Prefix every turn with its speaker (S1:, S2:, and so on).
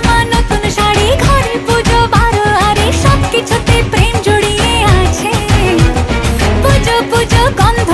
S1: জামা নতুন শাড়ি ঘরে পুজো বারো আরে সবকিছুতে প্রেম জড়িয়ে আছে পুজো পুজো গন্ধ